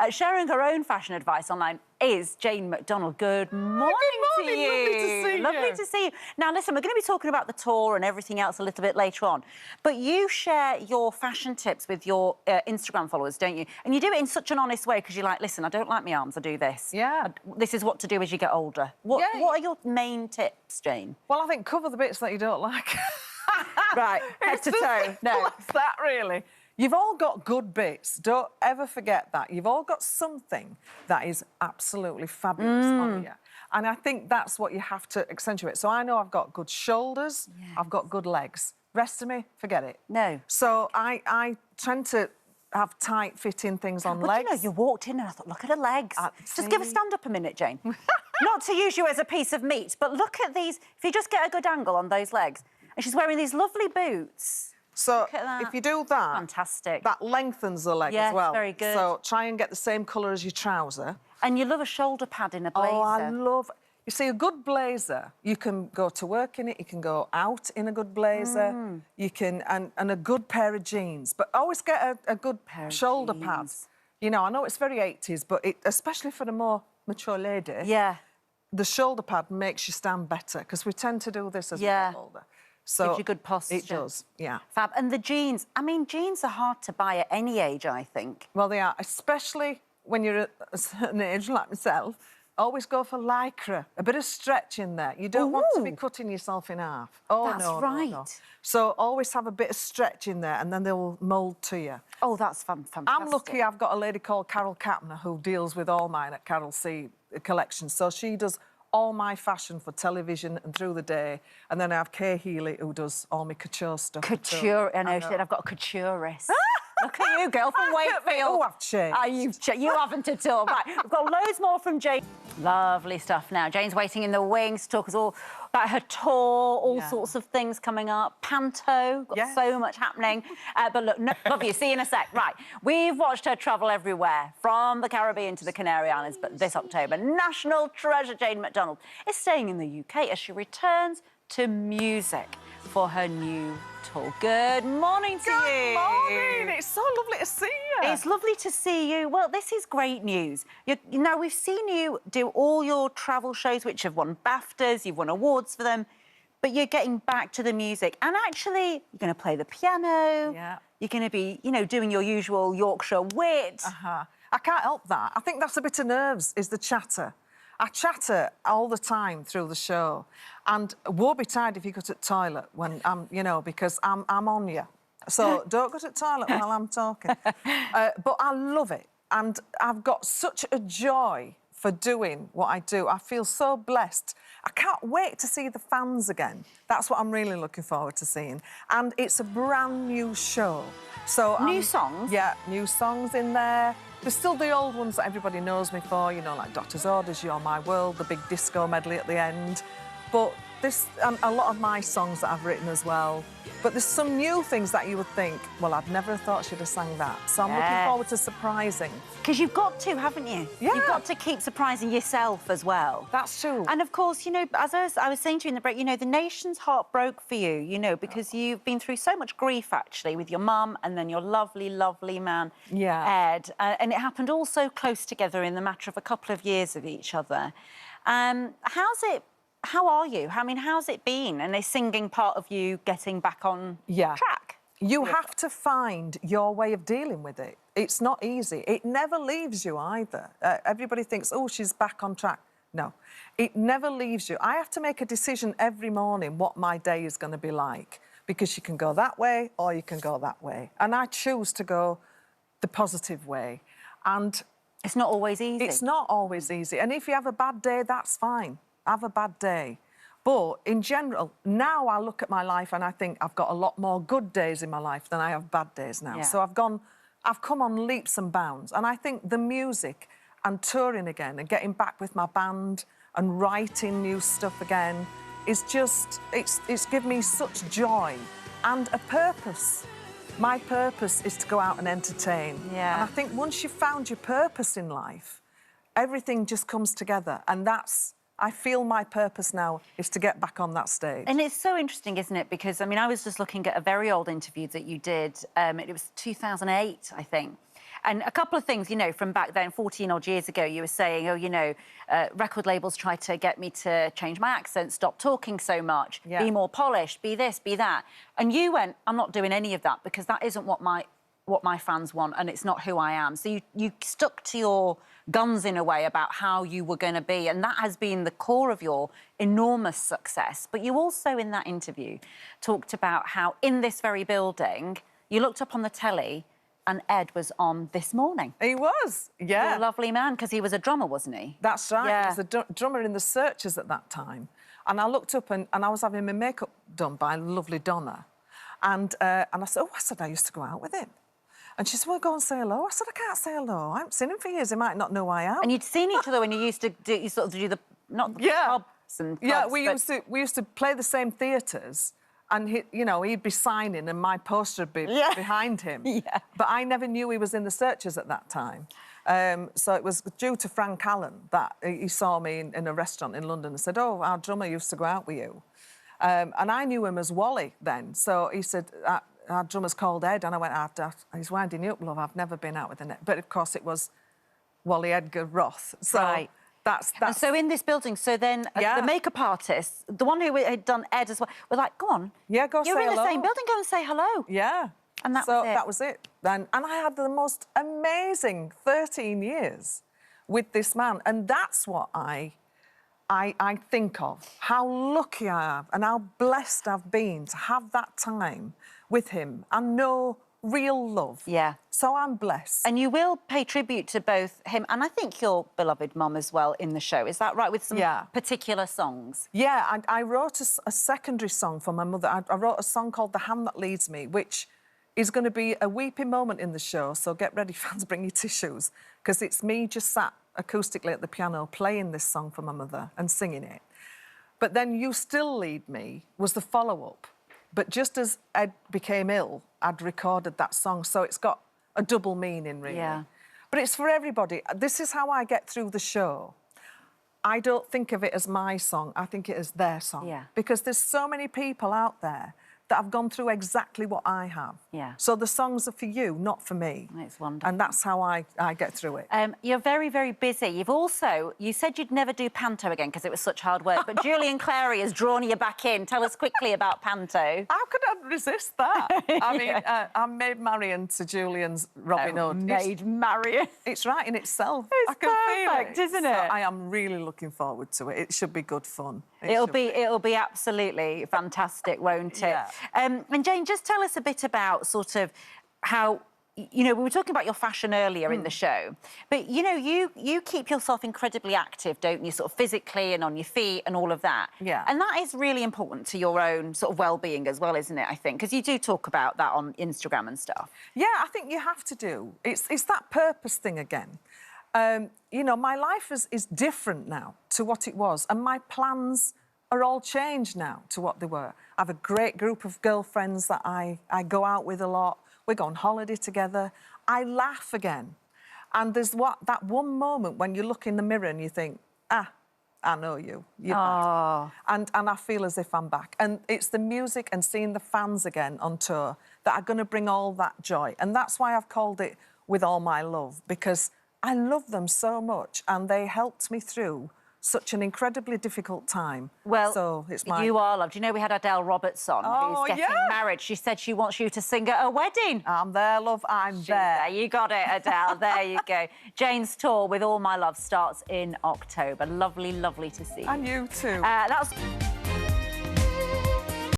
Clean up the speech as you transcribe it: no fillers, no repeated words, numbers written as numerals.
Sharing her own fashion advice online is Jane McDonald. Good morning, Good morning. to you. Lovely to see you. Lovely to see you. Now, listen, we're going to be talking about the tour and everything else a little bit later on. But you share your fashion tips with your Instagram followers, don't you? And you do it in such an honest way because you're like, listen, I don't like my arms, I do this. Yeah. This is what to do as you get older. What are your main tips, Jane? Well, I think cover the bits that you don't like. Right, head to toe. No. That's that, really. You've all got good bits. Don't ever forget that. You've all got something that is absolutely fabulous on you. And I think that's what you have to accentuate. So I know I've got good shoulders, I've got good legs. Rest of me, forget it. No. So I tend to have tight-fitting things on legs. You know, you walked in and I thought, look at her legs. Just give a stand up a minute, Jane. Not to use you as a piece of meat, but look at these. If you just get a good angle on those legs. And she's wearing these lovely boots. So if you do that... Fantastic. That lengthens the leg as well. Very good. So try and get the same colour as your trouser. And you love a shoulder pad in a blazer. Oh, I love... You see, a good blazer, you can go to work in it, you can go out in a good blazer, you can... And a good pair of jeans. But always get a good pair of shoulder pads. You know, I know it's very 80s, but especially for a more mature lady... Yeah. The shoulder pad makes you stand better, because we tend to do this as we get older. So gives you good posture. It does, yeah. Fab. And the jeans, I mean, jeans are hard to buy at any age, I think. Well, they are, especially when you're at a certain age, like myself. Always go for lycra, a bit of stretch in there. You don't want to be cutting yourself in half. Oh, that's right. No. So always have a bit of stretch in there, and then they'll mould to you. Oh, that's fantastic. I'm lucky I've got a lady called Carol Kapner who deals with all mine at Carol C Collection. So she does all my fashion for television and through the day. And then I have Kay Healy, who does all my couture stuff. Couture, I know. She said, I've got a couturist. Look at you, girl from Wakefield. Oh, I've changed. You haven't at all. Right, we've got loads more from Jane. Lovely stuff now. Jane's waiting in the wings to talk us all about her tour, all sorts of things coming up. Panto, got so much happening. But look, love you. See you in a sec. Right, we've watched her travel everywhere, from the Caribbean to the Canary Islands, but this October, national treasure Jane McDonald is staying in the UK as she returns to music for her new tour. Good morning to you. Good morning. It's so lovely to see you. It's lovely to see you. Well, this is great news. You know, we've seen you do all your travel shows, which have won BAFTAs, you've won awards for them, but you're getting back to the music. And actually, you're going to play the piano. Yeah. You're going to be, you know, doing your usual Yorkshire wit. I can't help that. I think that's a bit of nerves, is the chatter. I chatter all the time through the show, and woe betide if you go to the toilet when I'm, you know, because I'm on you. So don't go to the toilet while I'm talking. But I love it, and I've got such a joy for doing what I do. I feel so blessed. I can't wait to see the fans again. That's what I'm really looking forward to seeing. And it's a brand new show. So new songs? Yeah, new songs in there. There's still the old ones that everybody knows me for, you know, like Doctor's Orders, You're My World, the big disco medley at the end. But this, and a lot of my songs that I've written as well. But there's some new things that you would think, well, I'd never have thought she'd have sang that. So I'm looking forward to surprising. Because you've got to, haven't you? Yeah. You've got to keep surprising yourself as well. That's true. And, of course, you know, as I was saying to you in the break, you know, the nation's heart broke for you, you know, because you've been through so much grief, actually, with your mum and then your lovely, lovely man, Ed. And it happened all so close together in the matter of a couple of years of each other. How are you? I mean, how's it been? And is singing part of you getting back on track? You have to find your way of dealing with it. It's not easy. It never leaves you either. Everybody thinks, oh, she's back on track. No, it never leaves you. I have to make a decision every morning what my day is going to be like, because you can go that way or you can go that way. And I choose to go the positive way. And it's not always easy. It's not always easy. And if you have a bad day, that's fine. Have a bad day. But in general, now I look at my life and I think I've got a lot more good days in my life than I have bad days now. So I've come on leaps and bounds. And I think the music and touring again and getting back with my band and writing new stuff again is just, it's given me such joy and a purpose. My purpose is to go out and entertain. Yeah. And I think once you've found your purpose in life, everything just comes together. And that's, I feel my purpose now is to get back on that stage. And it's so interesting, isn't it? Because, I mean, I was just looking at a very old interview that you did. It was 2008, I think. And a couple of things, you know, from back then, 14 odd years ago, you were saying, oh, you know, record labels tried to get me to change my accent, stop talking so much, be more polished, be this, be that. And you went, I'm not doing any of that because that isn't what my fans want and it's not who I am. So you stuck to your guns in a way about how you were going to be, and that has been the core of your enormous success. But you also, in that interview, talked about how in this very building, you looked up on the telly and Ed was on This Morning. He was, yeah. You're a lovely man, because he was a drummer, wasn't he? That's right. Yeah. He was a drummer in the Searchers at that time. And I looked up and I was having my makeup done by lovely Donna. And I said, oh, I used to go out with him. And she said, well, go and say hello. I said, I can't say hello. I haven't seen him for years. He might not know who I am. And you'd seen each other when you used to do, you sort of do the, not the pubs and clubs, yeah, we used to play the same theatres, and he'd be signing and my poster would be behind him. Yeah. But I never knew he was in the Searchers at that time. So it was due to Frank Allen that he saw me in a restaurant in London and said, oh, our drummer used to go out with you. And I knew him as Wally then. So he said, our drummer's called Ed. And I went, he's winding you up, love. I've never been out with an Ed. But, of course, it was Wally Edgar Roth. So right. That's... And so in this building, so then the makeup artist, the one who had done Ed as well, were like, go on. Yeah, go say hello. You're in the same building, go and say hello. Yeah. And that was it. And I had the most amazing 13 years with this man. And that's what I think of, how lucky I am and how blessed I've been to have that time with him and know real love. Yeah. So I'm blessed. And you will pay tribute to both him and I think your beloved mum as well in the show. Is that right, with some particular songs? Yeah, I wrote a secondary song for my mother. I wrote a song called The Hand That Leads Me, which is going to be a weepy moment in the show, so get ready, fans, bring your tissues, because it's me just sat acoustically at the piano playing this song for my mother and singing it. But then You Still Lead Me was the follow-up. But just as Ed became ill, I'd recorded that song, so it's got a double meaning, really. Yeah. But it's for everybody. This is how I get through the show. I don't think of it as my song, I think it as their song. Yeah. Because there's so many people out there that have gone through exactly what I have. Yeah. So the songs are for you, not for me. It's wonderful. And that's how I get through it. You're very, very busy. You said you'd never do panto again because it was such hard work, but Julian Clary has drawn you back in. Tell us quickly about panto. How could I resist that? I mean, I'm Maid Marian to Julian's Robin Hood. Maid Marian. It's right in itself. It's perfect, isn't it? So I am really looking forward to it. It should be good fun. It'll be absolutely fantastic, won't it? Yeah. And Jane, just tell us a bit about sort of how, you know, we were talking about your fashion earlier in the show, but, you know, you keep yourself incredibly active, don't you, sort of physically and on your feet and all of that. Yeah. And that is really important to your own sort of well-being as well, isn't it, I think? Because you do talk about that on Instagram and stuff. Yeah, I think you have to do. It's that purpose thing again. You know, my life is different now to what it was, and my plans are all changed now to what they were. I have a great group of girlfriends that I go out with a lot. We go on holiday together. I laugh again. And there's that one moment when you look in the mirror and you think, I know you. You're back. And I feel as if I'm back. And it's the music and seeing the fans again on tour that are going to bring all that joy. And that's why I've called it With All My Love, because I love them so much and they helped me through such an incredibly difficult time. Well, so it's you are loved. You know, we had Adele Roberts on, who's getting married. She said she wants you to sing at a wedding. I'm there, love. I'm there. You got it, Adele. There you go. Jane's tour With All My Love starts in October. Lovely, lovely to see you. And you too. That's...